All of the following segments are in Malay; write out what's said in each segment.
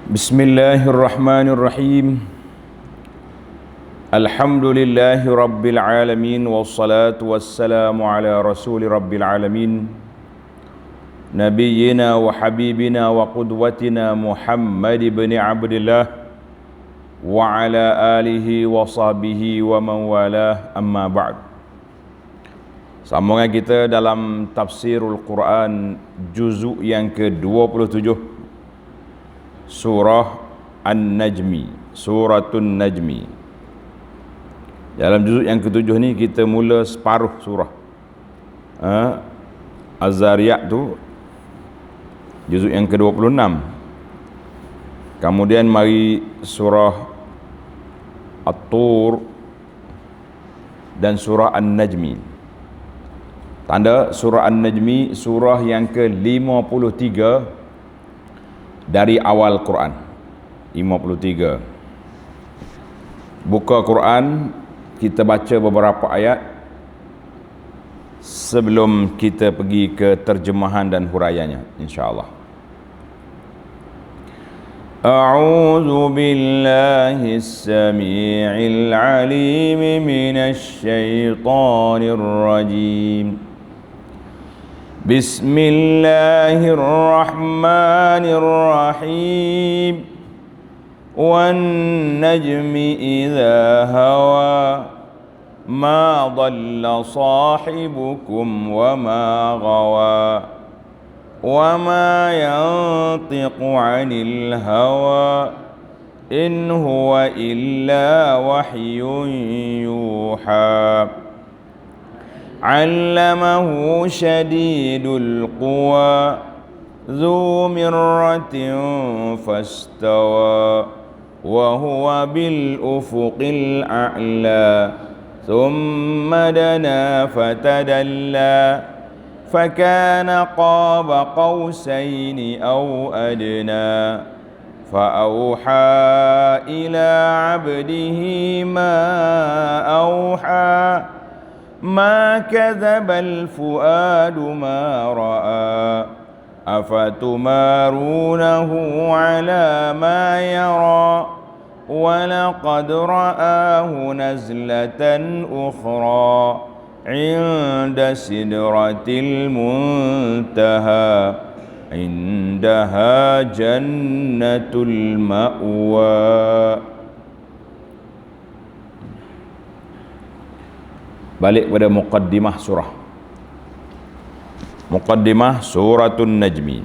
Bismillahirrahmanirrahim. Alhamdulillahi rabbil alamin, wassalatu wassalamu ala rasuli rabbil alamin, nabiyyina wa habibina wa qudwatina Muhammad ibn Abdillah wa ala alihi wa sahbihi wa man walah, amma ba'd. Sambungan kita dalam tafsirul Quran juzuk yang ke-27, surah An-Najmi, suratun Najmi. Dalam juzuk yang ke-7 ni kita mula separuh surah Az-Zariyat tu, juzuk yang ke-26. Kemudian mari surah At-Tur dan surah An-Najmi. Tanda surah An-Najmi, surah yang ke-53 dari awal Quran. 53. Buka Quran, kita baca beberapa ayat sebelum kita pergi ke terjemahan dan huraiannya, insya-Allah. A'udzu billahi as-sami'il 'alim minasy syaithanir rajim. Bismillahirrahmanirrahim. Wan najmi idza hawa ma dhalla sahibukum wa ma ghawa wa ma yantiqu 'anil hawa in huwa illa wahyun yuha. Allamahu syadidul quwa dzu mirratin fastawa wa huwa bil ufuqil a'la thumma dana fatadalla fakana qaba qausaini aw adna fa ila 'abdihi ma auha ma kadzabal fuadu ma ra'a afatumarunahu ala ma yara wa laqad ra'ahu nazlatan ukhra 'inda sidratil muntaha indaha jannatul ma'wa. Balik pada muqaddimah surah. Muqaddimah suratun Najmi.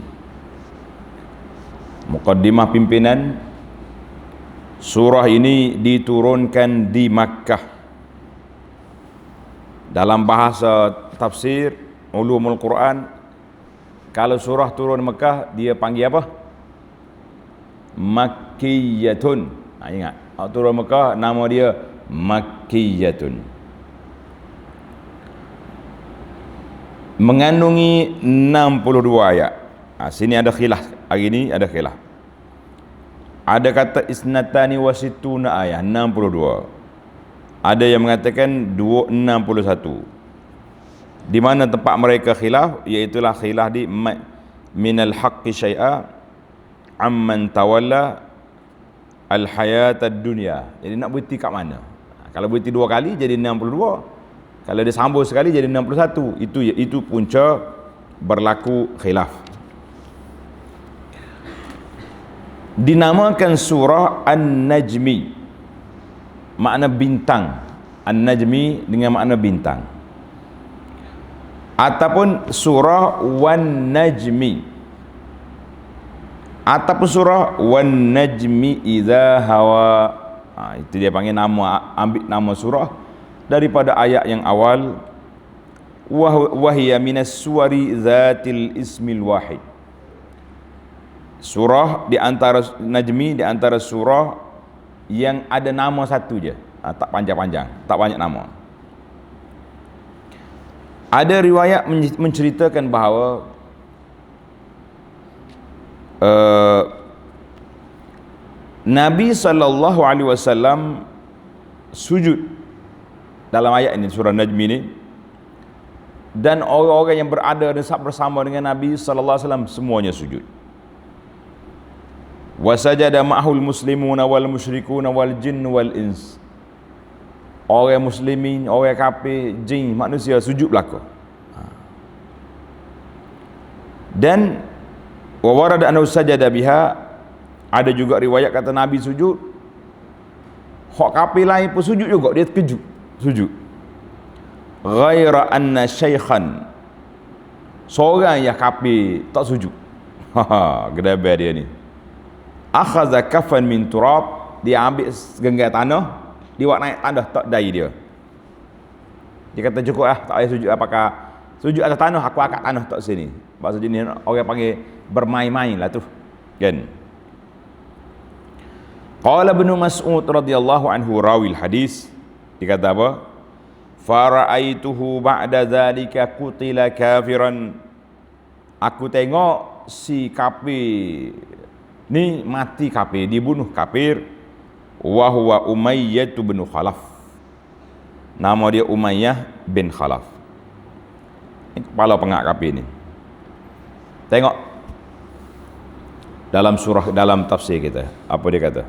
Muqaddimah pimpinan. Surah ini diturunkan di Makkah. Dalam bahasa tafsir ulumul Quran, kalau surah turun Makkah dia panggil apa? Makkiyatun. Ingat, turun Makkah nama dia Makkiyatun. Mengandungi 62 ayat. Sini ada khilaf. Hari ini ada khilaf. Ada kata isnatani wasituna ayat, 62. Ada yang mengatakan 61. Di mana tempat mereka khilaf, iaitulah khilaf di minal haqqi syai'a amman tawalla al hayatad dunya. Jadi nak berhenti kat mana? Kalau berhenti dua kali jadi 62. Kalau dia sambung sekali jadi 61. Itu punca berlaku khilaf. Dinamakan surah An-Najmi, makna bintang. An-Najmi dengan makna bintang. Ataupun surah Wan Najmi, ataupun surah Wan Najmi idza hawa. Itu dia panggil nama, ambil nama surah daripada ayat yang awal, wahya minas suwari zatil ismil wahid. Surah di antara Najmi, di antara surah yang ada nama satu je, tak panjang-panjang, tak banyak nama. Ada riwayat menceritakan bahawa Nabi SAW sujud dalam ayat ini, surah Najmi ini, dan orang-orang yang berada bersama dengan Nabi SAW semuanya sujud. Wa sajada ma'hul muslimuna wal musyrikuna wal jinn wal ins. Orang muslimin, orang kafir, jin, manusia sujud belaka. Dan wa warada annahu sajada biha, ada juga riwayat kata Nabi sujud. Hak kafir lain pun sujud juga, dia terkejut sujud. Ghaira anna syaikhan, seorang yang kafir tak sujud. Gedabai dia ni. Akhadha kafan min turab, dia ambil genggam tanah, dia buat naik tanah tak dai dia. Dia kata cukup lah, tak payah sujud, apakah sujud atas tanah, aku angkat tanah tak sini. Maksud jenis orang panggil bermain-main lah tu, kan. Qala Ibnu Mas'ud radhiyallahu anhu rawil hadis, dia kata apa? Fara'aituhu ba'da dzalika qutila kafiran. Aku tengok si kafir ni mati kafir, dibunuh kafir. Wa huwa Umayyah bin Khalaf. Nama dia Umayyah bin Khalaf. Ini kepala pengak kafir ni. Tengok dalam surah, dalam tafsir kita, apa dia kata?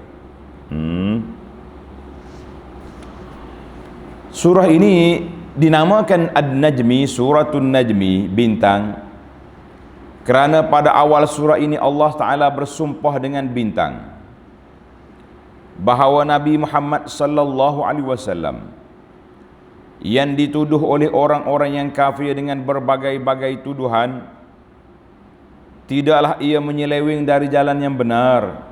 Surah ini dinamakan An-Najmi, Suratun Najmi, bintang, kerana pada awal surah ini Allah Ta'ala bersumpah dengan bintang bahawa Nabi Muhammad sallallahu alaihi wasallam yang dituduh oleh orang-orang yang kafir dengan berbagai-bagai tuduhan, tidaklah ia menyeleweng dari jalan yang benar,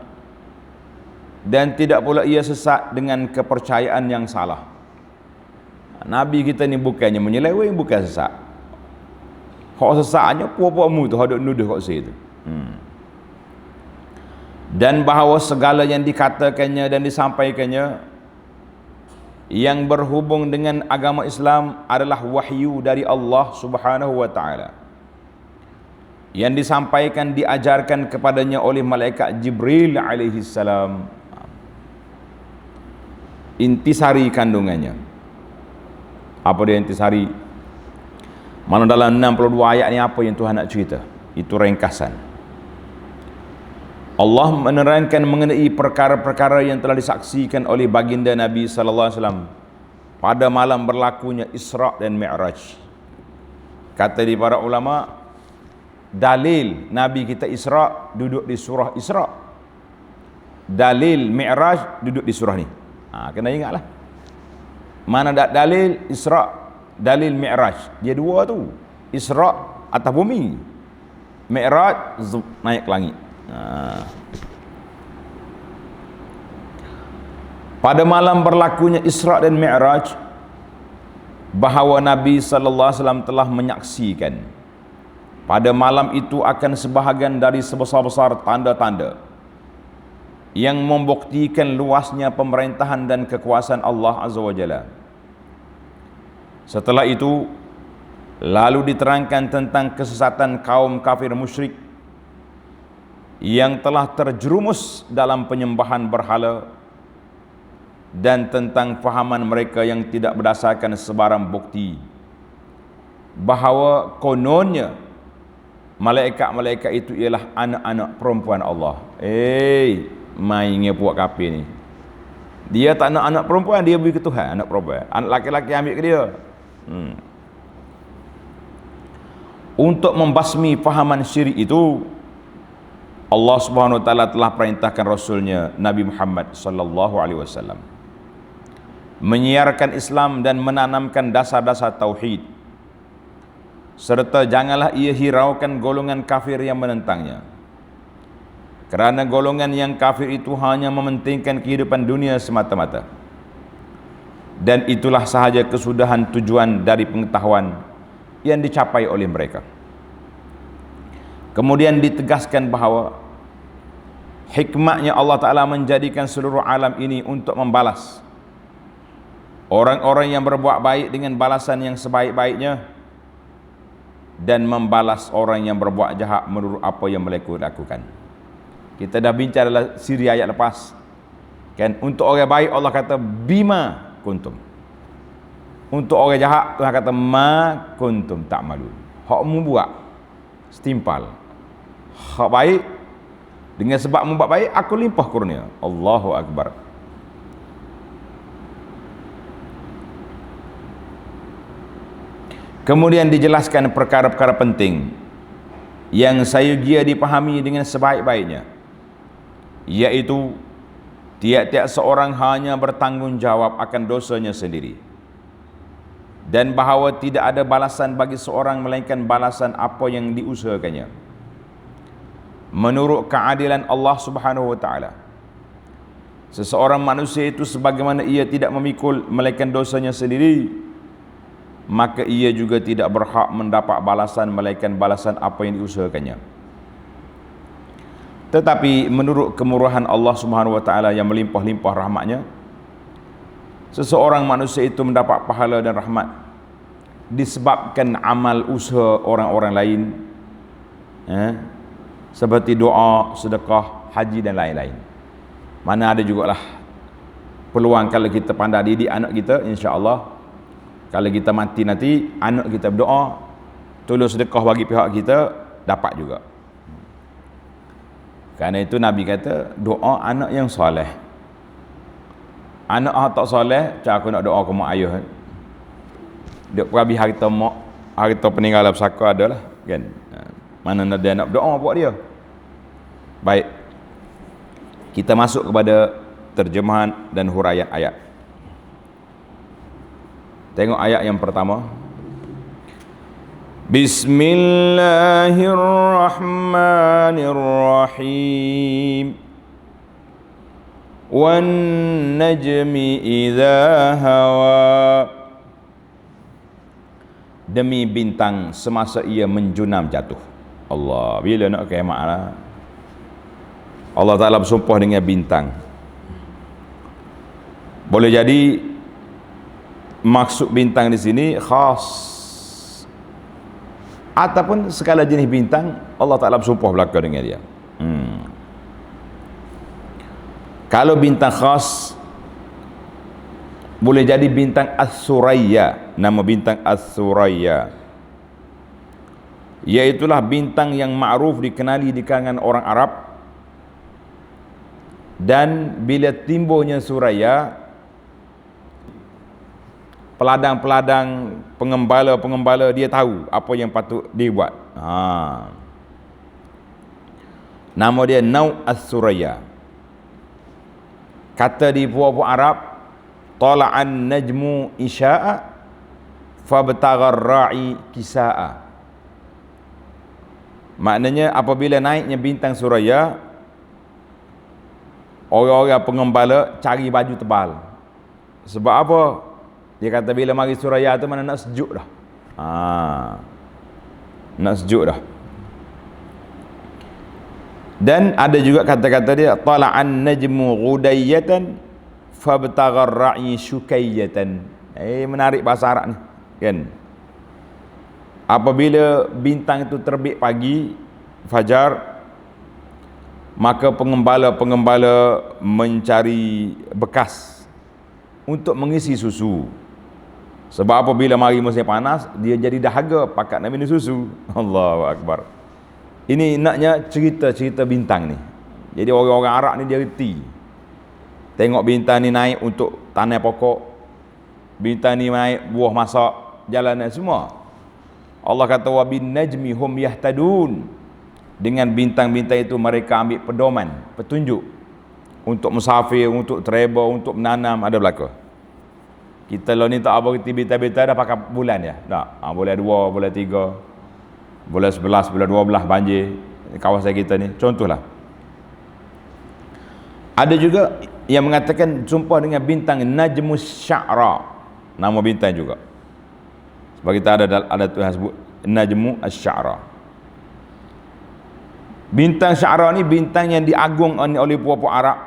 dan tidak pula ia sesat dengan kepercayaan yang salah. Nabi kita ni bukannya menyeleweng, bukan sesat. Hak sesatnya puak-puakmu tu, hak nuduh kat situ. Dan bahawa segala yang dikatakannya dan disampaikannya yang berhubung dengan agama Islam adalah wahyu dari Allah Subhanahu wa taala, yang disampaikan, diajarkan kepadanya oleh malaikat Jibril alaihi salam. Intisari kandungannya. Apa dia intisari? Mana dalam 62 ayat ni apa yang Tuhan nak cerita? Itu ringkasan. Allah menerangkan mengenai perkara-perkara yang telah disaksikan oleh baginda Nabi sallallahu alaihi wasallam pada malam berlakunya Isra dan Mi'raj. Kata di para ulama, dalil Nabi kita Isra duduk di surah Isra, dalil Mi'raj duduk di surah ni. Kena ingatlah. Mana dalil Isra, dalil Mi'raj, dia dua tu. Isra atas bumi, Mi'raj naik ke langit. Pada malam berlakunya Isra dan Mi'raj, bahawa Nabi sallallahu alaihi wasallam telah menyaksikan pada malam itu akan sebahagian dari sebesar-besar tanda-tanda yang membuktikan luasnya pemerintahan dan kekuasaan Allah Azza wa Jalla. Setelah itu lalu diterangkan tentang kesesatan kaum kafir musyrik yang telah terjerumus dalam penyembahan berhala, dan tentang fahaman mereka yang tidak berdasarkan sebarang bukti bahawa kononnya malaikat-malaikat itu ialah anak-anak perempuan Allah. Mainnya puak kafir ni. Dia tak nak anak perempuan, dia beri ke Tuhan anak perempuan. Anak laki-laki ambil ke dia. Untuk membasmi fahaman syirik itu, Allah Subhanahu wa taala telah perintahkan rasulnya Nabi Muhammad sallallahu alaihi wasallam menyiarkan Islam dan menanamkan dasar-dasar tauhid, serta janganlah ia hiraukan golongan kafir yang menentangnya, kerana golongan yang kafir itu hanya mementingkan kehidupan dunia semata-mata, dan itulah sahaja kesudahan tujuan dari pengetahuan yang dicapai oleh mereka. Kemudian ditegaskan bahawa hikmahnya Allah Ta'ala menjadikan seluruh alam ini untuk membalas orang-orang yang berbuat baik dengan balasan yang sebaik-baiknya, dan membalas orang yang berbuat jahat menurut apa yang mereka lakukan. Kita dah bincang dalam siri ayat lepas, kan? Untuk orang baik Allah kata bima kuntum, untuk orang jahat Tuhan kata ma kuntum ta'malun. Hak mu buat setimpal. Hak baik Dengan sebab membuat baik, aku limpah kurnia. Allahu Akbar. Kemudian dijelaskan perkara-perkara penting yang sayugia dipahami dengan sebaik-baiknya, iaitu tiap-tiap seorang hanya bertanggungjawab akan dosanya sendiri, dan bahawa tidak ada balasan bagi seorang melainkan balasan apa yang diusahakannya menurut keadilan Allah Subhanahu wa taala. Seseorang manusia itu sebagaimana ia tidak memikul melainkan dosanya sendiri, maka ia juga tidak berhak mendapat balasan melainkan balasan apa yang diusahakannya. Tetapi menurut kemurahan Allah Subhanahu wa taala yang melimpah-limpah rahmatnya, seseorang manusia itu mendapat pahala dan rahmat disebabkan amal usaha orang-orang lain, seperti doa, sedekah, haji dan lain-lain. Mana ada jugalah peluang kalau kita pandai didik anak kita, insya-Allah kalau kita mati nanti, anak kita berdoa, tolong sedekah bagi pihak kita, dapat juga. Kerana itu Nabi kata, doa anak yang soleh. Anak tak soleh, macam aku nak doa ke mak ayah. Dia perhabis harta mak, harta peninggalan pesaka adalah, kan? Mana dia nak berdoa buat dia. Baik, kita masuk kepada terjemahan dan huraian ayat. Tengok ayat yang pertama. Bismillahirrahmanirrahim. Wan najmi idza hawa. Demi bintang semasa ia menjunam jatuh. Allah, bila nak kiamat lah. Allah Ta'ala bersumpah dengan bintang. Boleh jadi maksud bintang di sini khas, ataupun segala jenis bintang Allah Ta'ala bersumpah belaka dengan dia. Kalau bintang khas, boleh jadi bintang As-Suraya. Nama bintang As-Suraya, iaitulah bintang yang ma'ruf, dikenali di kalangan orang Arab. Dan bila timbulnya Suraya, peladang-peladang, pengembala-pengembala, dia tahu apa yang patut dibuat. Nama dia Nau As-Suraya. Kata di puak-puak Arab, tala'an najmu isya'a fabtaghar ra'i kisa'a. Maknanya apabila naiknya bintang Suraya, orang-orang pengembala cari baju tebal. Sebab apa? Dia kata bila mari Suraya tu mana nak sejuk dah. Nak sejuk dah. Dan ada juga kata-kata dia, tala'an najmu ghudayyatan fabtaghar ra'i syukayyatan. Menarik bahasa Arab ni, kan? Apabila bintang itu terbit pagi, fajar, maka pengembala-pengembala mencari bekas untuk mengisi susu. Sebab apabila mari musim panas, dia jadi dahaga, pakat nak minum susu. Allahu Akbar. Ini naknya cerita-cerita bintang ni. Jadi orang-orang Arab ni dia reti. Tengok bintang ni naik untuk tanam pokok, bintang ni naik buah masak, jalanan semua. Allah kata wa bin najmi hum yahtadun. Dengan bintang-bintang itu mereka ambil pedoman, petunjuk untuk musafir, untuk travel, untuk menanam, ada belaka. Kita lah ni tak apa reti bintang-bintang dah pakai bulan ya. Tak. Bulan 2, bulan 3, bulan 11, bulan 12 banjir kawasan kita ni. Contohlah. Ada juga yang mengatakan sumpah dengan bintang Najmus Sya'ra. Nama bintang juga. Sebab kita ada Tuhan sebut Najmu Asy-Sya'ra. Bintang Sya'ra ni bintang yang diagung oleh puak-puak Arab.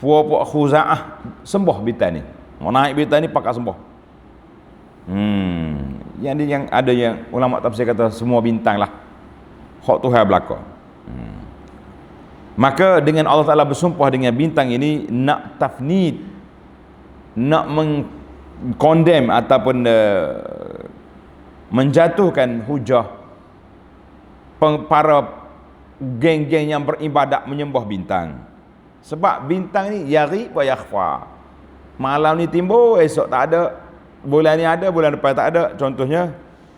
Puak-puak Khuza'ah sembah bintang ni. Mau naik bintang ni pakai sembah. Yang ada yang ulama tafsir kata semua bintang lah hak Tuhan belaka. Maka dengan Allah Ta'ala bersumpah dengan bintang ini, nak tafnid, nak mengkondem ataupun menjatuhkan hujah para geng-geng yang beribadat menyembah bintang. Sebab bintang ni yari wa yakhfa. Malam ni timbul, esok tak ada. Bulan ni ada, bulan depan tak ada. Contohnya,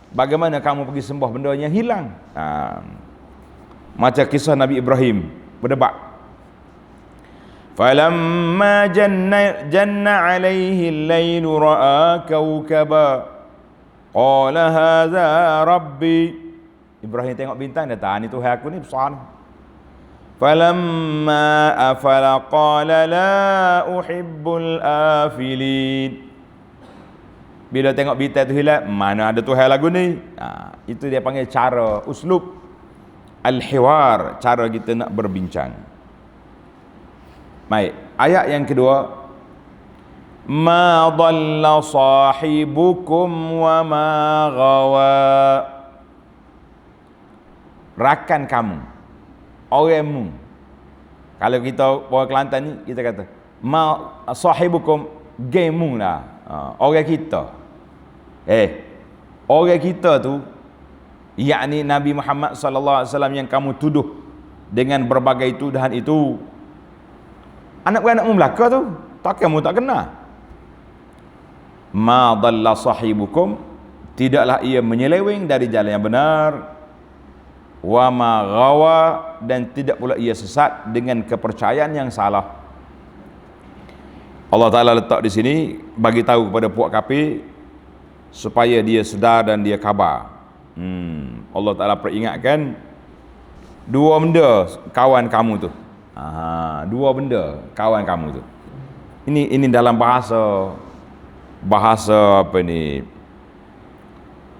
bagaimana kamu pergi sembah benda yang hilang? Macam kisah Nabi Ibrahim berdebat. Falamma janna alaihi al-lailu ra'a kawkaba qala hadza rabbi. Ibrahim tengok bintang, dia tahu ni Tuhan aku ni besar ni. Falamma afala qala la uhibbul afilin. Bila tengok bintang tu hilang, mana ada Tuhan lagu ni? Itu dia panggil cara, uslub al-hiwar, cara kita nak berbincang. Baik, ayat yang kedua, ma dhalla sahibukum wa ma ghawa. Rakan kamu, orangmu. Kalau kita orang Kelantan ni, kita kata ma sahibukum, gemu lah, orang kita. Orang kita tu, yakni Nabi Muhammad sallallahu alaihi wasallam yang kamu tuduh dengan berbagai tuduhan itu. Anak-anak Melaka tu, tak kamu tak kenal. Ma dhalla sahibukum, tidaklah ia menyeleweng dari jalan yang benar. Wa ma ghawa, dan tidak pula ia sesat dengan kepercayaan yang salah. Allah Ta'ala letak di sini bagi tahu kepada puak kafir supaya dia sedar dan dia khabar. Allah Ta'ala peringatkan dua benda kawan kamu tu. Dua benda kawan kamu tu. Ini dalam bahasa apa ni?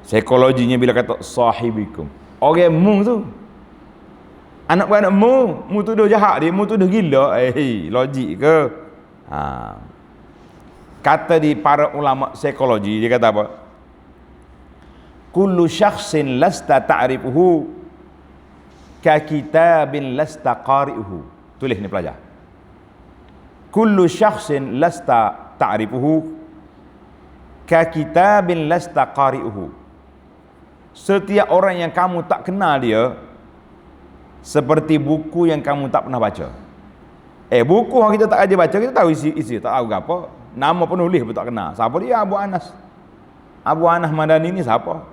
Psikologinya bila kata sahibikum. Orangmu tu. Anak-anak mu tuduh jahat dia, mu tuduh gila. Logik ke? Kata di para ulama psikologi, dia kata apa? Kullu syakhsin lasta ta'rifuhu ka kitabin lasta qari'uhu. Tulis ni pelajar. Kullu syakhsin lasta ta'rifuhu ka kitabin lasta qari'uhu. Setiap orang yang kamu tak kenal dia seperti buku yang kamu tak pernah baca. Buku yang kita tak aja baca, kita tahu isi tak tahu apa. Nama penulis pun tak kenal. Siapa dia? Abu Anas. Abu Anas Madani ni siapa?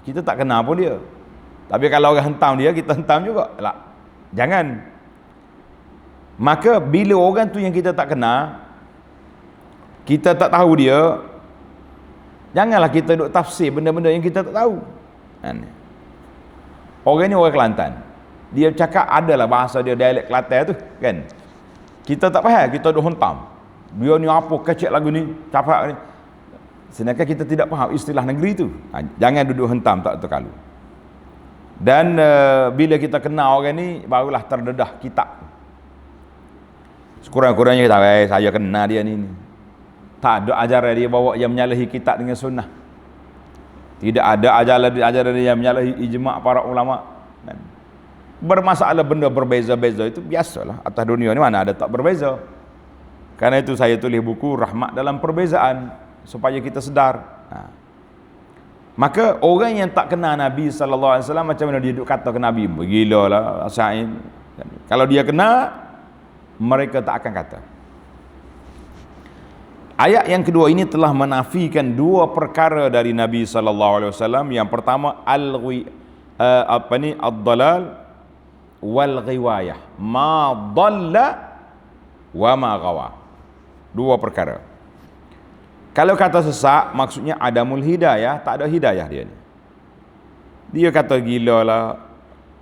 Kita tak kenal pun dia. Tapi kalau orang hentam dia, kita hentam juga. Jangan. Maka bila orang tu yang kita tak kenal, kita tak tahu dia, janganlah kita duk tafsir benda-benda yang kita tak tahu. Orang ni orang Kelantan. Dia cakap adalah bahasa dia dialek Kelantan tu kan. Kita tak faham, kita duk hentam. Dia ni apa kecek lagu ni, capak ni. Sedangkan kita tidak faham istilah negeri tu. Jangan duduk hentam tak terkalu. Dan bila kita kenal orang ni, barulah terdedah kitab. Sekurang-kurangnya kita tahu, saya kenal dia ni. Tak ada ajaran dia bawa yang menyalahi kitab dengan sunnah. Tidak ada ajaran dia yang menyalahi ijma' para ulama. Bermasalah benda berbeza-beza itu biasalah. Atas dunia ni mana ada tak berbeza. Karena itu saya tulis buku Rahmat dalam Perbezaan, supaya kita sedar. Maka orang yang tak kenal Nabi sallallahu alaihi wasallam, macam mana dia duk kata ke Nabi? Begilalah asain. Kalau dia kenal, mereka tak akan kata. Ayat yang kedua ini telah menafikan dua perkara dari Nabi sallallahu alaihi wasallam. Yang pertama ad-dalal wal ghiwayah. Ma dhalla wa ma ghawa. Dua perkara. Kalau kata sesat, maksudnya adamul hidayah, tak ada hidayah dia ni. Dia kata gila lah.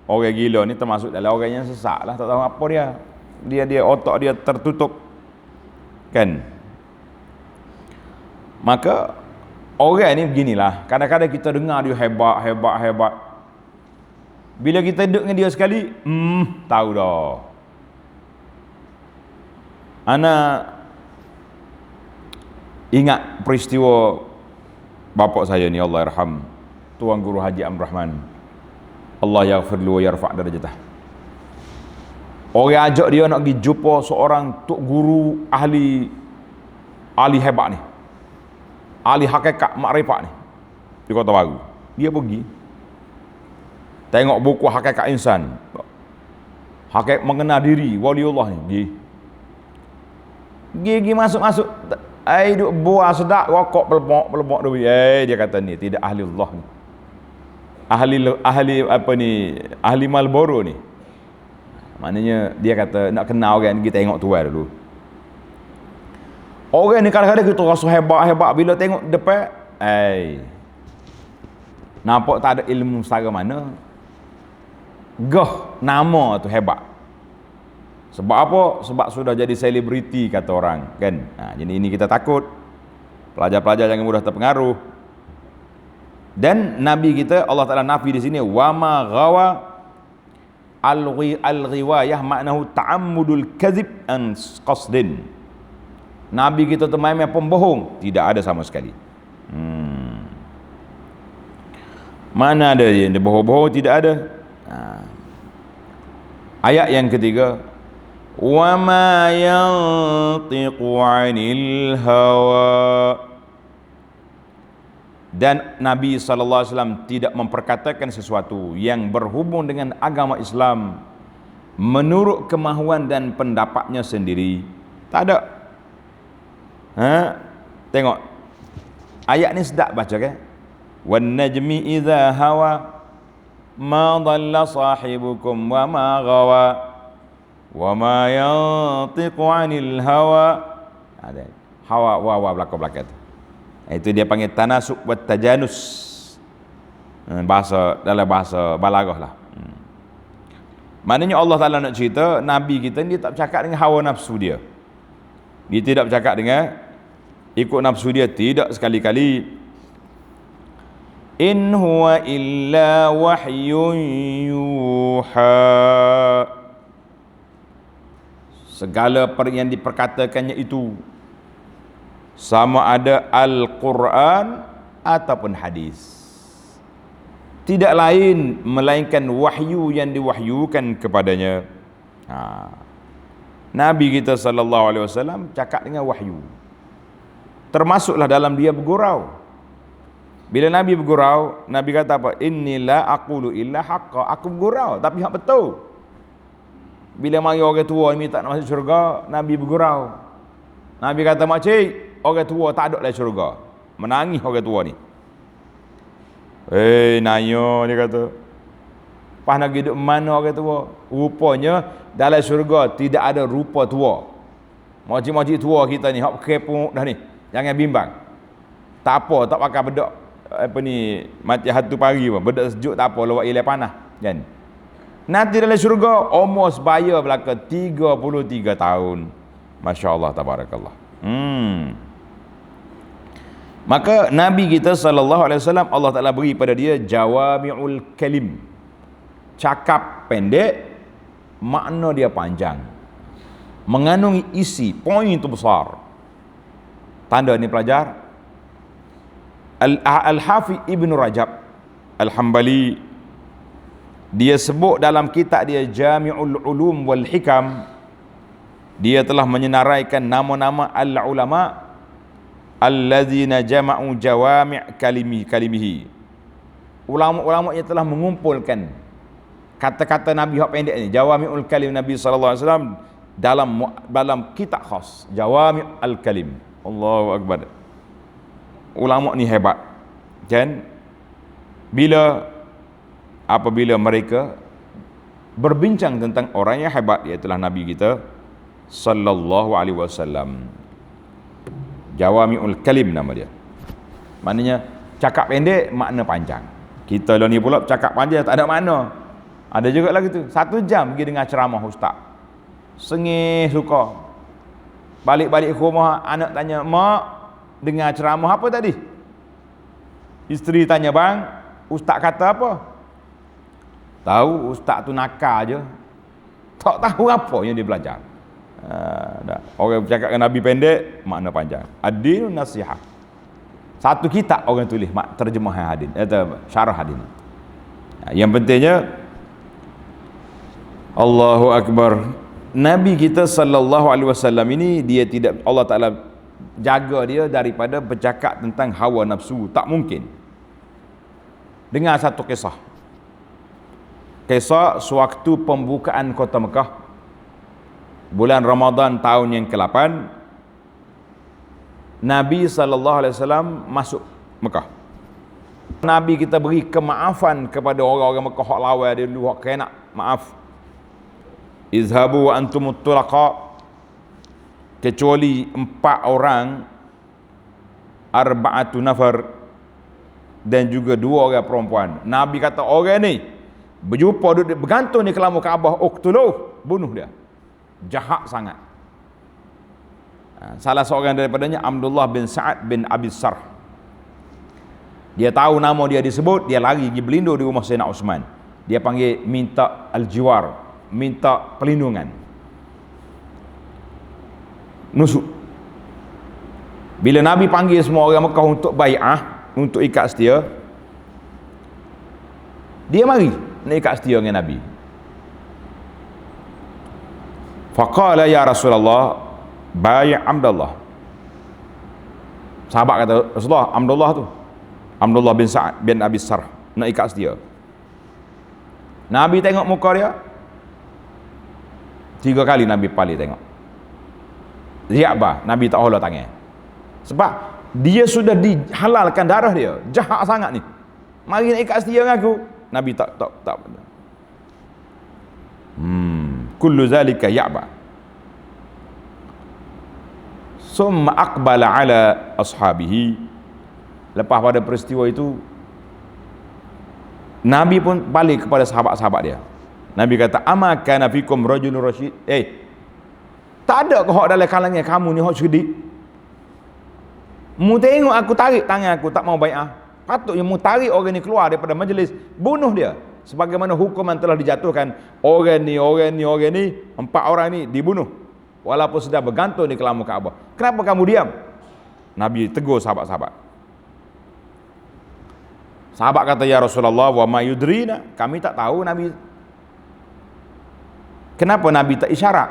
Orang gila ni termasuk dalam orang yang sesat lah, tak tahu apa dia. Dia otak dia tertutup. Kan? Maka orang ni beginilah. Kadang-kadang kita dengar dia hebat. Bila kita duduk dengan dia sekali, tahu dah. Ana ingat peristiwa bapak saya ni, Allah yarham, Tuan Guru Haji Amr Rahman. Allah yaghfir lahu wa yarfa' darajatah. Orang ajak dia nak pergi jumpa seorang tok guru ahli hebat ni. Ahli hakikat makrifat ni di Kota Baru. Dia pergi tengok buku Hakikat Insan. Hakikat mengenal diri waliullah ni. Gigi masuk-masuk duk buah sedap rokok pelebok tu. Dia kata ni tidak ahli Allah ni. Ahli apa ni? Ahli Marlboro ni. Maknanya dia kata nak kenal orang kita tengok tuan dulu. Orang ni kadang-kadang kita rasa hebat-hebat bila tengok depan, nampak tak ada ilmu setara mana. Nama tu hebat. Sebab apa? Sebab sudah jadi selebriti kata orang, kan? Jadi ini kita takut. Pelajar-pelajar jangan mudah terpengaruh. Dan Nabi kita Allah Taala nafi di sini wa ma ghawa al-riwayah maknahu ta'ammudul kadzib an qasdin. Nabi kita temai pembohong, tidak ada sama sekali. Mana ada yang bohong-bohong, tidak ada. Ayat yang ketiga, wa ma yantiqu 'anil hawa. Dan Nabi SAW tidak memperkatakan sesuatu yang berhubung dengan agama Islam menurut kemahuan dan pendapatnya sendiri. Tak ada. Tengok ayat ni sedap baca kan? Wan najmi idza hawa ma dhalla sahibukum wa ma ghawa wa ma yantiqu 'anil hawa. Ada hawa wa belakang itu dia panggil tanasuk wa tajanus. Dalam bahasa balaghah lah. Maknanya Allah Taala nak cerita Nabi kita ni tak bercakap dengan hawa nafsu dia. Dia tidak bercakap dengan ikut nafsu dia, tidak sekali-kali. In huwa illa wahyun yuha. Segala yang diperkatakannya itu sama ada Al-Quran ataupun hadis, tidak lain melainkan wahyu yang diwahyukan kepadanya. Nabi kita sallallahu alaihi wasallam cakap dengan wahyu, termasuklah dalam dia bergurau. Bila Nabi bergurau, Nabi kata apa? Inni la aqulu illa haqqa. Aku bergurau tapi hak betul. Bila mari orang tua minta nak masuk syurga, Nabi bergurau. Nabi kata, makcik, orang tua tak ada dalam syurga. Menangis orang tua ni. Nanya dia kata, pas nak hidup mana orang tua? Rupanya dalam syurga tidak ada rupa tua. Makcik-makcik tua kita ni hak kepung dah ni. Jangan bimbang. Tak apa, tak pakai bedak apa ni mati hatu pagi pun. Bedak sejuk tak apa, lawak ilai panah kan. Nanti dalam syurga umur sebaya belaka 33 tahun. Masya-Allah tabarakallah. Maka Nabi kita sallallahu alaihi wasallam Allah Taala beri pada dia jawami'ul kalim. Cakap pendek, makna dia panjang. Mengandungi isi, poin itu besar. Tanda ni pelajar. Al-Hafiz Ibn Rajab Al-Hambali dia sebut dalam kitab dia Jami'ul Ulum wal Hikam, dia telah menyenaraikan nama-nama al-ulama allazina jama'u jawami' kalimihi. Ulama-ulama yang telah mengumpulkan kata-kata Nabi hak pendek ni, jawami'ul kalim Nabi sallallahu alaihi wasallam dalam kitab khas, jawami'ul kalim. Allahu akbar. Ulama ni hebat. Kan? Apabila mereka berbincang tentang orang yang hebat, iaitulah Nabi kita sallallahu alaihi wasallam. Jawami'ul kalim nama dia. Maknanya cakap pendek, makna panjang. Kita lah ni pula cakap panjang tak ada makna. Ada juga lagi tu 1 jam pergi dengar ceramah ustaz, sengih suka. Balik-balik ke rumah, anak tanya, mak dengar ceramah apa tadi? Isteri tanya, bang ustaz kata apa? Tahu ustaz tu nakal je, tak tahu apa yang dia belajar. Orang bercakap dengan Nabi pendek, makna panjang. Ad-din nasihat. 1 kitab orang tulis terjemah hadis atau syarah hadis. Yang pentingnya Allahu akbar. Nabi kita sallallahu alaihi wasallam ini dia tidak, Allah Taala jaga dia daripada bercakap tentang hawa nafsu, tak mungkin. Dengar satu kisah. Kisah sewaktu pembukaan kota Mekah, bulan Ramadan tahun yang ke-8, Nabi SAW masuk Mekah. Nabi kita beri kemaafan kepada orang-orang Mekah hak lawan dia dulu, hak kena maaf. Izhabu wa antumut tulaqa, kecuali 4 orang, arba'atu nafar, dan juga 2 orang perempuan. Nabi kata orang ni berjumpa duduk bergantung di kelamu Kaabah, uqtuluh, bunuh dia. Jahat sangat. Salah seorang daripadanya Abdullah bin Sa'ad bin Abi Sarh. Dia tahu nama dia disebut, dia lari pergi berlindung di rumah Sayyidina Uthman. Dia panggil minta al-jiwar, minta perlindungan. Nusuk. Bila Nabi panggil semua orang Mekah untuk bai'ah, untuk ikat setia, dia mari nak ikat setia dengan Nabi. Faqala ya Rasulullah, bai' Abdullah. Sahabat kata, Rasulullah, Abdullah tu, Abdullah bin Sa'ad bin Abi Sarh, nak ikat setia. Nabi tengok muka dia 3 kali, Nabi paling tengok. Ziabah, Nabi tak hulur tangan. Sebab dia sudah dihalalkan darah dia, jahat sangat ni. Mari nak ikat setia dengan aku. Nabi tak. Kullu zalika ya'ba. Summa aqbala ala ashabihi. Lepas pada peristiwa itu, Nabi pun balik kepada sahabat-sahabat dia. Nabi kata, ama kana fikum rajulun rasyid. Tak ada ke hak dalam kalangan kamu ni hak cerdik? Mu tengok aku tarik tangan aku, tak mau bai'ah. Patutnya mu tarik orang ni keluar daripada majlis, bunuh dia. Sebagaimana hukuman telah dijatuhkan, orang ni 4 orang ni dibunuh walaupun sudah bergantung di kelamu Kaabah. Kenapa kamu diam? Nabi tegur sahabat-sahabat. Sahabat kata, ya Rasulullah, wa ma yudrina, kami tak tahu Nabi. Kenapa Nabi tak isyarat?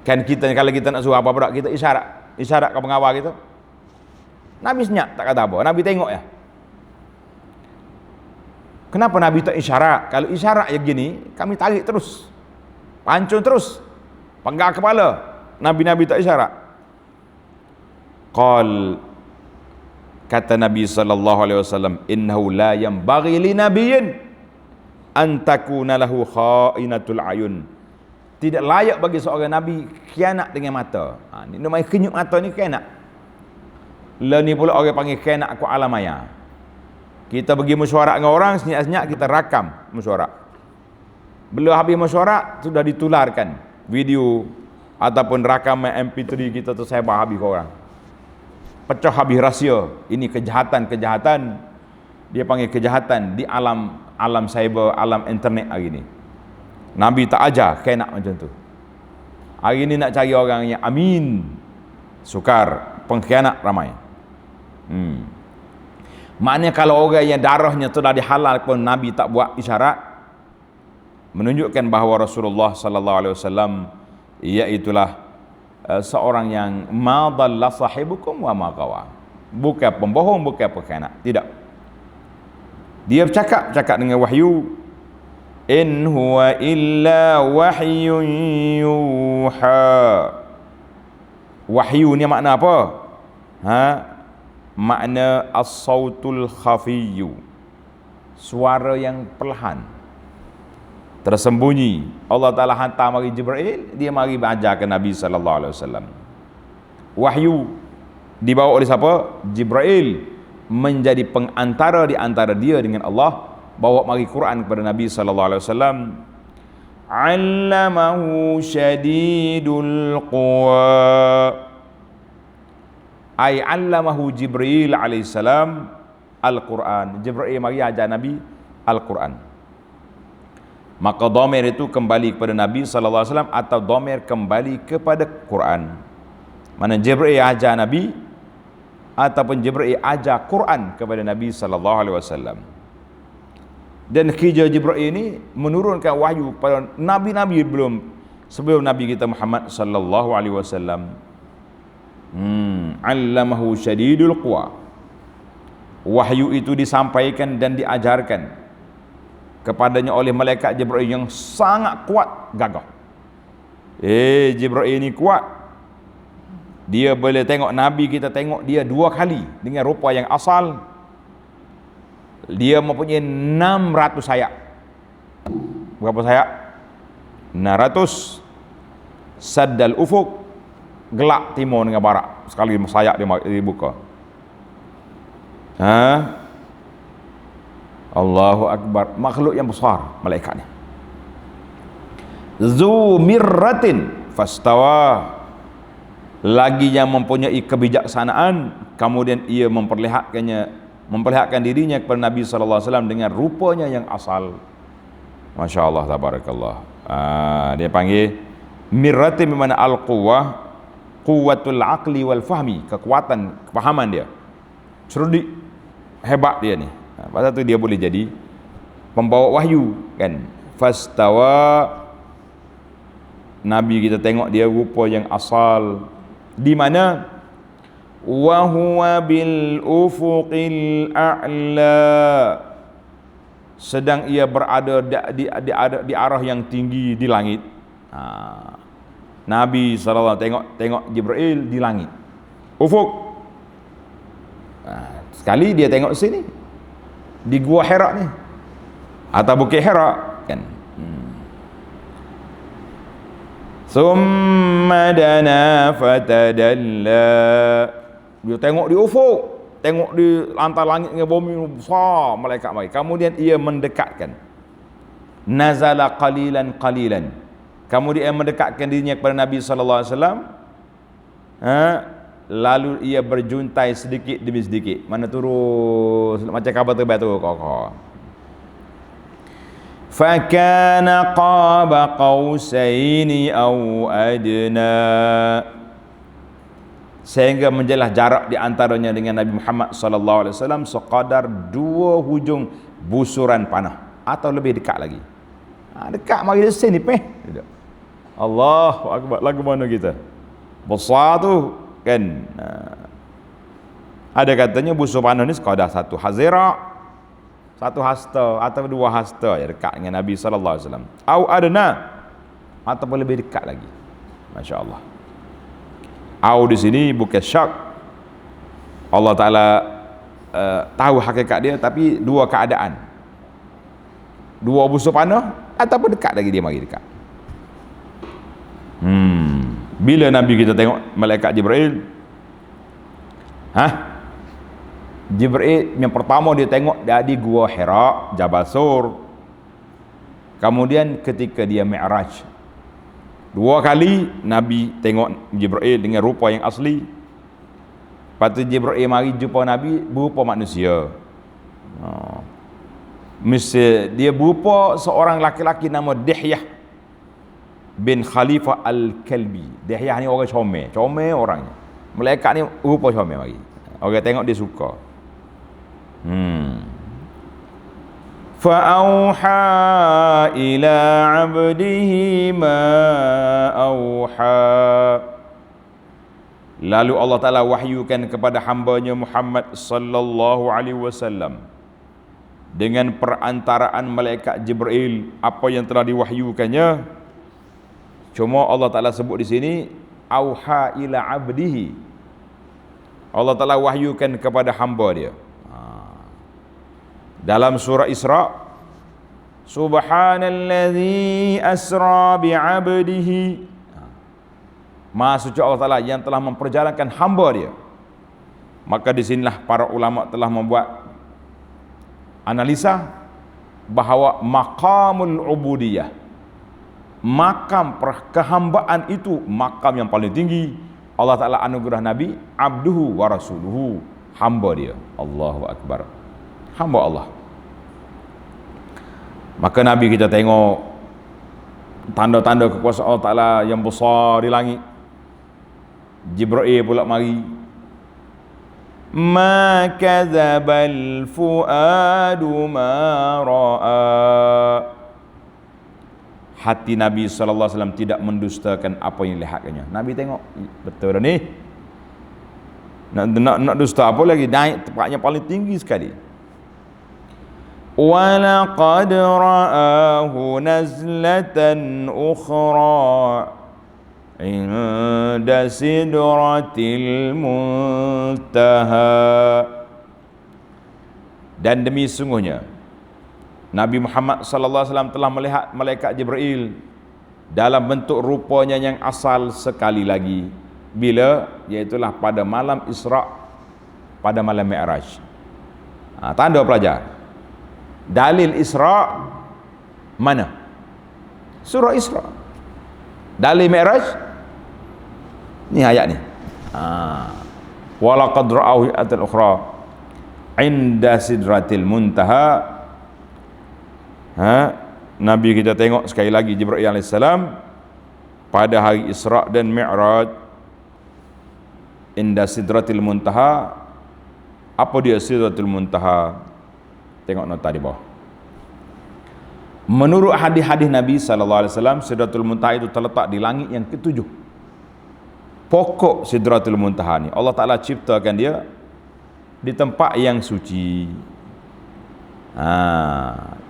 Kan kita kalau kita nak suruh apa-apa, kita isyarat ke pengawal kita. Nabi senyap, tak kata apa. Nabi tengok ya. Kenapa Nabi tak isyarat? Kalau isyarat yang gini, kami tarik terus, pancung terus, penggal kepala. Nabi tak isyarat. Kata Nabi SAW, innahu la yanbaghi li nabiyyin an takuna lahu kha'inatul ayun. Tidak layak bagi seorang Nabi khianat dengan mata. Ni namanya kenyuk mata ni khianat. Lah ni pula orang panggil khianat aku alamaya. Kita pergi mesyuarat dengan orang, senyap-senyap kita rakam mesyuarat. Belum habis mesyuarat, sudah ditularkan video ataupun rakaman MP3 kita tu sebar habis ke orang. Pecah habis rahsia. Ini kejahatan. Dia panggil kejahatan di alam cyber, alam internet hari ni. Nabi tak ajar khianat macam tu. Hari ni nak cari orang yang amin, sukar, pengkhianat ramai. Maknanya kalau orang yang darahnya telah dihalal pun Nabi tak buat isyarat, menunjukkan bahawa Rasulullah sallallahu alaihi wasallam iaitulah seorang yang ma dhalla sahibukum wa ma gawa. Bukan pembohong, bukan pengkhianat, tidak. Dia bercakap dengan wahyu. In huwa illa wahyun yuha. Wahyu ni makna apa? Makna as-sautul khafiyyu, suara yang perlahan, tersembunyi. Allah Ta'ala hantar mari Jibril, dia mari mengajarkan Nabi SAW. Wahyu dibawa oleh siapa? Jibril, menjadi pengantara di antara dia dengan Allah, bawa mari Quran kepada Nabi SAW. Allamahu syadidul quwa, ay allamahu Jibril alaihissalam Al-Quran. Jibril mari ajar Nabi Al-Quran. Maka dhamir itu kembali kepada Nabi SAW atau dhamir kembali kepada Quran. Mana Jibril ajar Nabi ataupun Jibril ajar Quran kepada Nabi SAW. Dan kerja Jibril ini menurunkan wahyu kepada nabi-nabi sebelum Nabi kita Muhammad SAW. Allamahu syadidul quwa. Wahyu itu disampaikan dan diajarkan kepadanya oleh malaikat Jibril yang sangat kuat gagah. Jibril ini kuat. Dia boleh tengok Nabi kita tengok dia 2 kali dengan rupa yang asal. Dia mempunyai 600 sayap. Berapa sayap? 600. Saddal ufuk, gelak timur dengan barat. Sekali sayap dia dibuka. Allahu Akbar. Makhluk yang besar malaikat ni. Zu mirratin fastawa. Lagi yang mempunyai kebijaksanaan, kemudian ia memperlihatkan dirinya kepada Nabi sallallahu alaihi wasallam dengan rupanya yang asal. Masya Allah, tabarakallah. Dia panggil mirratin bermakna al-quwwah, quwwatul aqli wal fahmi, kekuatan kepahaman dia. Cerdik, hebat dia ni. Pasal tu dia boleh jadi pembawa wahyu kan. Fastawa, Nabi kita tengok dia rupa yang asal. Di mana? Wa huwa bil ufuqil a'la, sedang ia berada di arah yang tinggi di langit. Nabi SAW tengok Jibril di langit ufuk. Sekali dia tengok sini di Gua Hira ni atau Bukit Hira kan. Summa dana fatadalla, dia tengok di ufuk, tengok di antara langit dengan bumi besar malaikat mari. Kemudian ia mendekatkan. Nazala qalilan qalilan. Kemudian ia mendekatkan dirinya kepada Nabi sallallahu alaihi wasallam. Lalu ia berjuntai sedikit demi sedikit. Mana turun macam kabar terbang tu kok. Fakana qaba qausaini aw adna, sehingga menjelah jarak di antaranya dengan Nabi Muhammad sallallahu alaihi wasallam sekadar 2 hujung busuran panah atau lebih dekat lagi. Dekat mari di sini Allahu Akbar. Lagu mana kita? Besar tu kan. Ada katanya busur panah ni sekadar 1 hazira, 1 hasta atau 2 hasta ya, dekat dengan Nabi sallallahu alaihi wasallam. Au adna, ataupun lebih dekat lagi. Masya-Allah. Au di sini bukan syak. Allah Taala tahu hakikat dia, tapi 2 keadaan. 2 busur panah ataupun dekat lagi, dia mari dekat. Bila Nabi kita tengok malaikat Jibril, Jibril yang pertama dia tengok di Gua Hira, Jabal Sur. Kemudian ketika dia Mi'raj, 2 kali Nabi tengok Jibril dengan rupa yang asli. Lepas tu Jibril mari jumpa Nabi berupa manusia. Mesti dia berupa seorang laki-laki nama Dihyah bin Khalifah Al-Kalbi. Dihyah ni orang comel orangnya. Malaikat ni rupa comel mari. Orang tengok dia suka. Fa'auha ila 'abdihi ma auha. Lalu Allah Ta'ala wahyukan kepada hambanya Muhammad sallallahu alaihi wasallam dengan perantaraan malaikat Jibril apa yang telah diwahyukannya. Cuma Allah Ta'ala sebut di sini auha ila 'abdihi. Allah Ta'ala wahyukan kepada hamba dia. Dalam surah Isra, subhanallazi asra bi'abdihi, Maha suci Allah Ta'ala yang telah memperjalankan hamba dia. Maka di sinilah para ulama telah membuat analisa bahawa maqamul ubudiyah, makam kehambaan itu makam yang paling tinggi. Allah Ta'ala anugerah Nabi abduhu wa rasuluhu, hamba dia. Allahu Akbar, hamba Allah. Maka Nabi kita tengok tanda-tanda kekuasaan Allah Ta'ala yang besar di langit. Jibril pula mari. Ma kadzabal fuadu ma ra'a. Hati Nabi sallallahu alaihi wasallam tidak mendustakan apa yang dilihatnya. Nabi tengok betul dah ni. Nak dusta apa lagi, naik tempatnya paling tinggi sekali. Walaqad ra'ahu nazlatan ukhra inda sidratil muntaha. Dan demi sungguhnya Nabi Muhammad sallallahu alaihi wasallam telah melihat malaikat Jibril dalam bentuk rupanya yang asal sekali lagi. Bila? Iaitulah pada malam Isra', pada malam Mi'raj. Tanda pelajar. Dalil Isra' mana? Surah Isra'. Dalil Mi'raj ni ayat ni. Walaqad ra'ahu atal ukhra inda sidratil muntaha. Nabi kita tengok sekali lagi Jibril alaihissalam pada hari Isra' dan Mi'raj. Inda sidratil muntaha. Apa dia sidratul muntaha? Tengok nota di bawah. Menurut hadis-hadis Nabi sallallahu alaihi wasallam, sidratul muntaha itu terletak di langit yang ketujuh. Pokok sidratul muntaha ni Allah Taala ciptakan dia di tempat yang suci.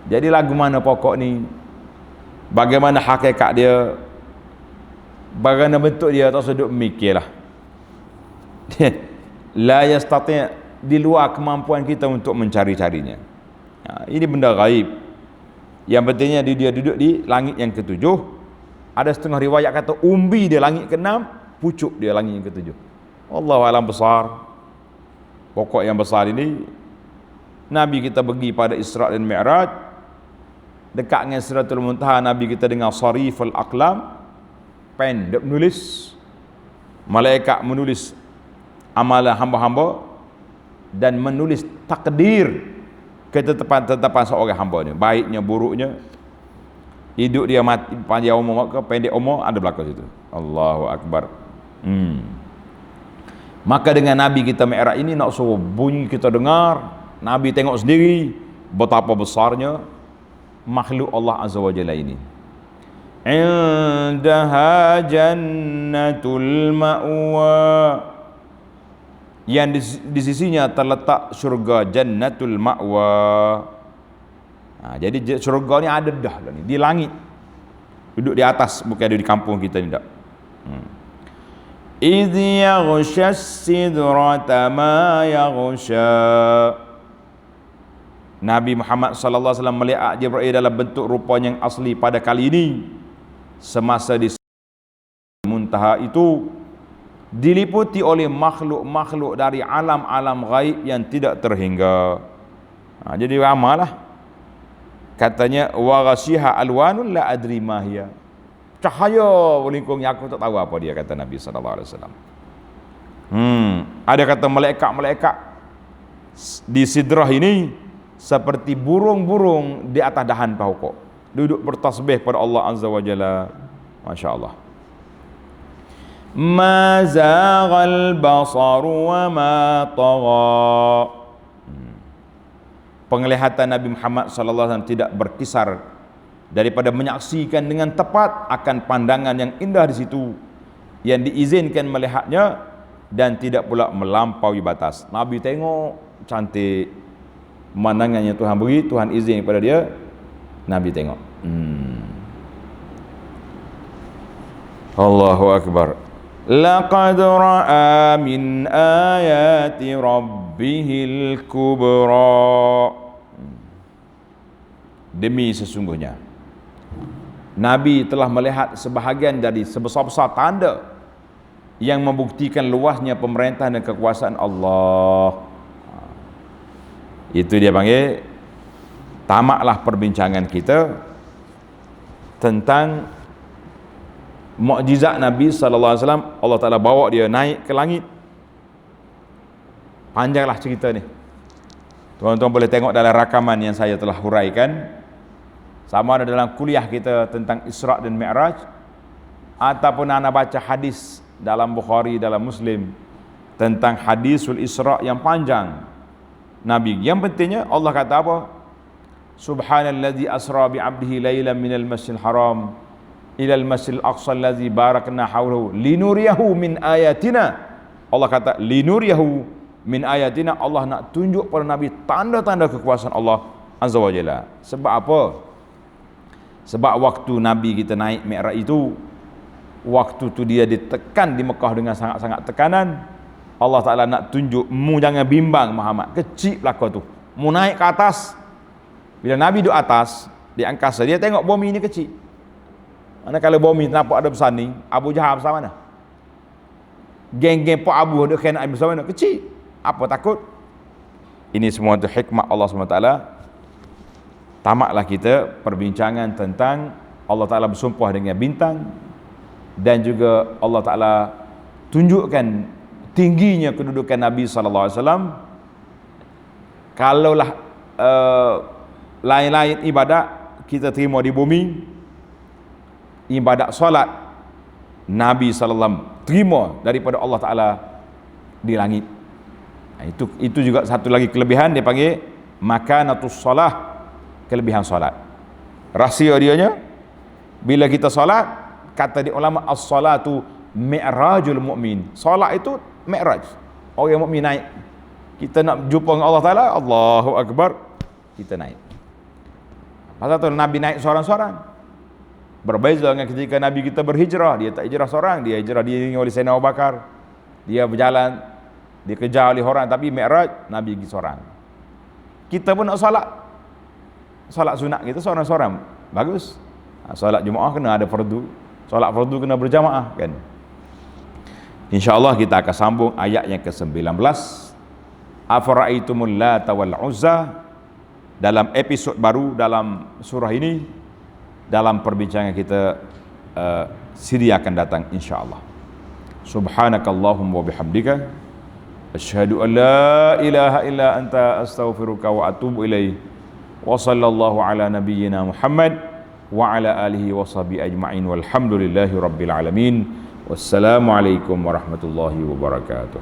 Jadi lagu mana pokok ni? Bagaimana hakikat dia? Bagaimana bentuk dia? Tak sedut mikirlah. La yastati', di luar kemampuan kita untuk mencari-carinya. Ini benda gaib. Yang pentingnya dia duduk di langit yang ketujuh. Ada setengah riwayat kata umbi dia langit keenam, pucuk dia langit yang ketujuh. Wallahu alam besar. Pokok yang besar ini Nabi kita pergi pada Isra' dan Mi'raj. Dekat dengan Sidratul Muntaha, Nabi kita dengar sariful aqlam, pen dia menulis, malaikat menulis amalan hamba-hamba dan menulis takdir ketetapan-ketetapan seorang hamba ni, baiknya buruknya, hidup dia mati, panjang umur ke pendek umur, ada berlaku situ. Allahu akbar. Maka dengan Nabi kita Mi'raj ini nak suruh bunyi kita dengar, Nabi tengok sendiri betapa besarnya makhluk Allah Azza wa Jalla ini. Indaha jannatul ma'wa, yang di sisinya terletak syurga jannatul ma'wa. Jadi syurga ni ada dah lah ni, di langit, duduk di atas, bukan ada di kampung kita ni tak. Idh yaghshas sidrata ma yaghsha. Nabi Muhammad sallallahu alaihi wasallam melihat Jibril dalam bentuk rupa yang asli pada kali ini semasa di muntaha itu diliputi oleh makhluk-makhluk dari alam-alam gaib yang tidak terhingga. Jadi ramalah katanya wa ghasyiha alwanun la adri ma hiya. Cahaya melingkungi aku, tak tahu apa dia, kata Nabi sallallahu alaihi wasallam. Ada kata malaikat-malaikat di sidrah ini seperti burung-burung di atas dahan pokok, duduk bertasbih pada Allah Azza wa Jalla. Masya-Allah. Ma zaghal basaru wa ma tagha. Penglihatan Nabi Muhammad sallallahu alaihi wasallam tidak berkisar daripada menyaksikan dengan tepat akan pandangan yang indah di situ yang diizinkan melihatnya, dan tidak pula melampaui batas. Nabi tengok cantik pemandangannya Tuhan beri, Tuhan izin kepada dia, Nabi tengok. Allahu akbar. Laqad ra'a min ayati rabbihil kubra. Demi sesungguhnya Nabi telah melihat sebahagian dari sebesar-besar tanda yang membuktikan luasnya pemerintahan dan kekuasaan Allah. Itu dia panggil, tamatlah perbincangan kita tentang mukjizat Nabi sallallahu alaihi wasallam. Allah Taala bawa dia naik ke langit. Panjanglah cerita ni. Tuan-tuan boleh tengok dalam rakaman yang saya telah huraikan, sama ada dalam kuliah kita tentang Isra' dan Mi'raj, ataupun anda baca hadis dalam Bukhari, dalam Muslim tentang hadisul Isra' yang panjang Nabi. Yang pentingnya Allah kata apa? Subhanallazi asra bi 'abdihi lailan minal masjidil haram ilal masjidil aqsa allazi barakna hawlahu linuriyahu min ayatina. Allah kata linuriyahu min ayatina, Allah nak tunjuk pada Nabi tanda-tanda kekuasaan Allah Azza wa Jalla. Sebab apa? Sebab waktu Nabi kita naik Mi'raj itu, waktu tu dia ditekan di Mekah dengan sangat-sangat tekanan. Allah Ta'ala nak tunjuk, mu jangan bimbang Muhammad, kecil belaka tu, mu naik ke atas. Bila Nabi duduk atas di angkasa, dia tengok bumi ni kecil. Mana kalau bumi nampak ada besar ni, Abu Jahal besar mana? Geng-geng Pak Abu ada kena besar mana? Kecil. Apa takut? Ini semua itu hikmah Allah SWT. Tamatlah kita perbincangan tentang Allah Ta'ala bersumpah dengan bintang, dan juga Allah Ta'ala tunjukkan tingginya kedudukan Nabi SAW. Kalaulah lain-lain ibadat kita terima di bumi, ibadat solat Nabi SAW terima daripada Allah Ta'ala di langit. Itu juga satu lagi kelebihan, dia panggil makanatus solah, kelebihan solat. Rahsia dianya, bila kita solat, kata di ulama, as-salatu mi'rajul mu'min. Solat itu mi'raj, orang mukmin naik. Kita nak jumpa dengan Allah Ta'ala, Allahu Akbar, kita naik. Pasal tu Nabi naik seorang-seorang. Berbeza dengan ketika Nabi kita berhijrah, dia tak hijrah seorang, dia hijrah diiringi oleh Sayyidina Abu Bakar. Dia berjalan, dikejar oleh orang, tapi Mi'raj Nabi pergi seorang. Kita pun nak solat sunat kita seorang-seorang, bagus. Solat Jumaat kena ada fardu, solat fardu kena berjamaah kan. InsyaAllah kita akan sambung ayat yang ke-19. Afara'aitumul Lata wal Uzza, dalam episod baru dalam surah ini, dalam perbincangan kita siri akan datang insyaAllah. Subhanakallahumma wa bihamdika, asyhadu an la ilaha illa anta astaghfiruka wa atubu ilaih. Wa sallallahu ala nabiyyina Muhammad wa ala alihi wa sahbihi ajma'in, walhamdulillahi rabbil alamin. Wassalamualaikum warahmatullahi wabarakatuh.